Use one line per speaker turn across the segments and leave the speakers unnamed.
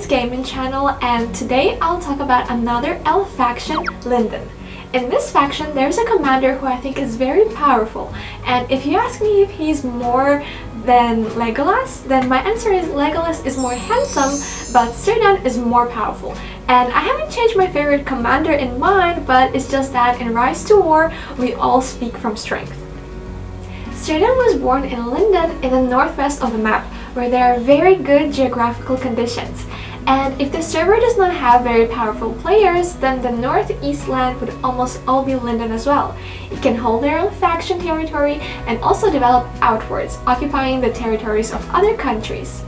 gaming channel, and today I'll talk about another elf faction, Linden. In this faction, there's a commander who I think is very powerful, and if you ask me if he's more than Legolas, then my answer is Legolas is more handsome, but Cirdan is more powerful. And I haven't changed my favorite commander in mind, but it's just that in Rise to War, we all speak from strength. Cirdan was born in Linden in the northwest of the map, where there are very good geographical conditions. And if the server does not have very powerful players, then the northeast land would almost all be Linden as well. It can hold their own faction territory and also develop outwards, occupying the territories of other countries.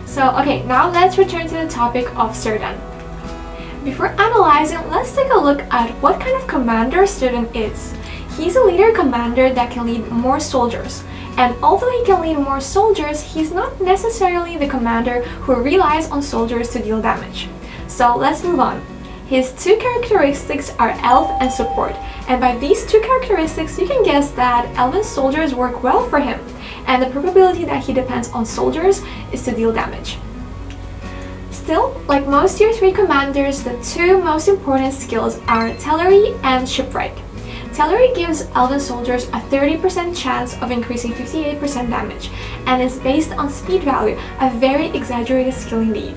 So okay, now let's return to the topic of Cirdan. Before analyzing, let's take a look at what kind of commander Cirdan is. He's a leader commander that can lead more soldiers. And although he can lead more soldiers, he's not necessarily the commander who relies on soldiers to deal damage. So let's move on. His two characteristics are elf and support, and by these two characteristics you can guess that elven soldiers work well for him, and the probability that he depends on soldiers is to deal damage. Still, like most tier 3 commanders, the two most important skills are artillery and shipwright. Artillery gives elven soldiers a 30% chance of increasing 58% damage, and is based on speed value, a very exaggerated skill indeed.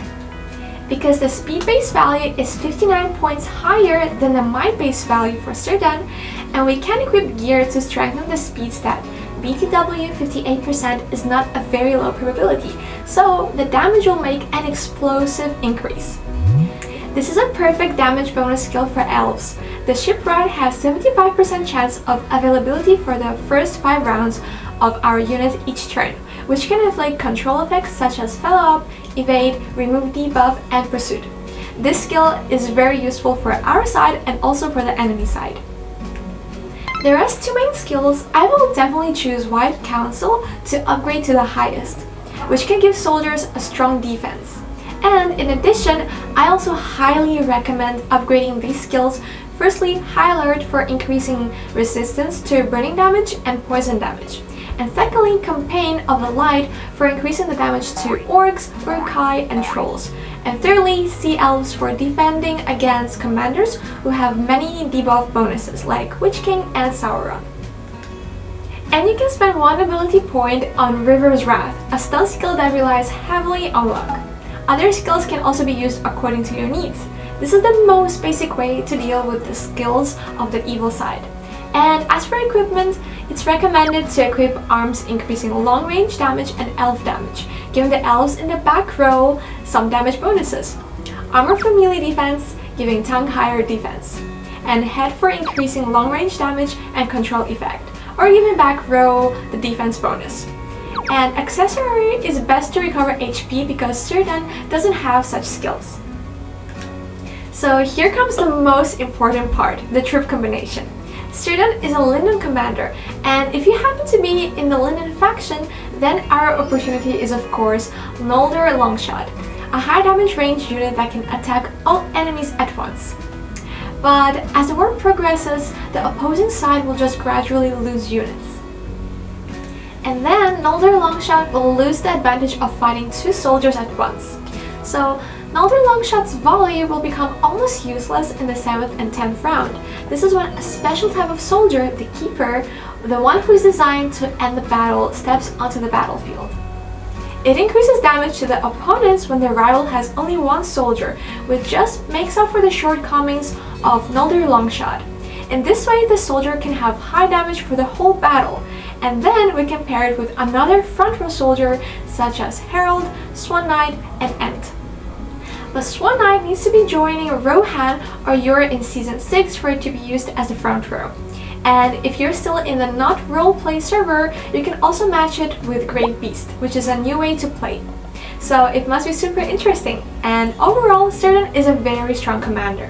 Because the speed base value is 59 points higher than the might base value for Cirdan, and we can equip gear to strengthen the speed stat. BTW 58% is not a very low probability, so the damage will make an explosive increase. This is a perfect damage bonus skill for elves. The shipwright has 75% chance of availability for the first 5 rounds of our unit each turn, which can inflict control effects such as follow up, evade, remove debuff, and pursuit. This skill is very useful for our side and also for the enemy side. The rest two main skills, I will definitely choose White Council to upgrade to the highest, which can give soldiers a strong defense. And in addition, I also highly recommend upgrading these skills. Firstly, High Alert for increasing resistance to burning damage and poison damage. And secondly, Campaign of the Light for increasing the damage to orcs, urkai, and trolls. And thirdly, Sea Elves for defending against commanders who have many debuff bonuses like Witch King and Sauron. And you can spend one ability point on River's Wrath, a stun skill that relies heavily on luck. Other skills can also be used according to your needs. This is the most basic way to deal with the skills of the evil side. And as for equipment, it's recommended to equip arms increasing long range damage and elf damage, giving the elves in the back row some damage bonuses. Armor for melee defense, giving tongue higher defense. And head for increasing long range damage and control effect, or giving back row the defense bonus. And accessory is best to recover HP because Cirdan doesn't have such skills. So here comes the most important part, the troop combination. Cirdan is a Linden commander, and if you happen to be in the Linden faction, then our opportunity is of course LOTR Longshot, a high damage range unit that can attack all enemies at once. But as the war progresses, the opposing side will just gradually lose units. And then LOTR Longshot will lose the advantage of fighting 2 soldiers at once. So LOTR Longshot's volley will become almost useless in the 7th and 10th round. This is when a special type of soldier, the Keeper, the one who is designed to end the battle, steps onto the battlefield. It increases damage to the opponents when the rival has only 1 soldier, which just makes up for the shortcomings of LOTR Longshot. In this way, the soldier can have high damage for the whole battle, and then we can pair it with another front row soldier such as Herald, Swan Knight, and Ent. But Swan Knight needs to be joining Rohan or you're in Season 6 for it to be used as the front row. And if you're still in the not roleplay server, you can also match it with Great Beast, which is a new way to play. So it must be super interesting, and overall Cirdan is a very strong commander.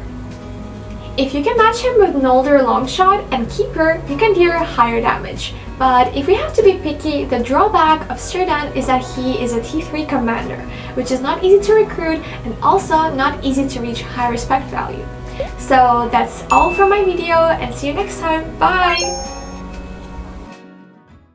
If you can match him with LOTR Longshot and Keeper, you can deal higher damage. But if we have to be picky, the drawback of Cirdan is that he is a T3 commander, which is not easy to recruit and also not easy to reach high respect value. So that's all for my video, and see you next time. Bye!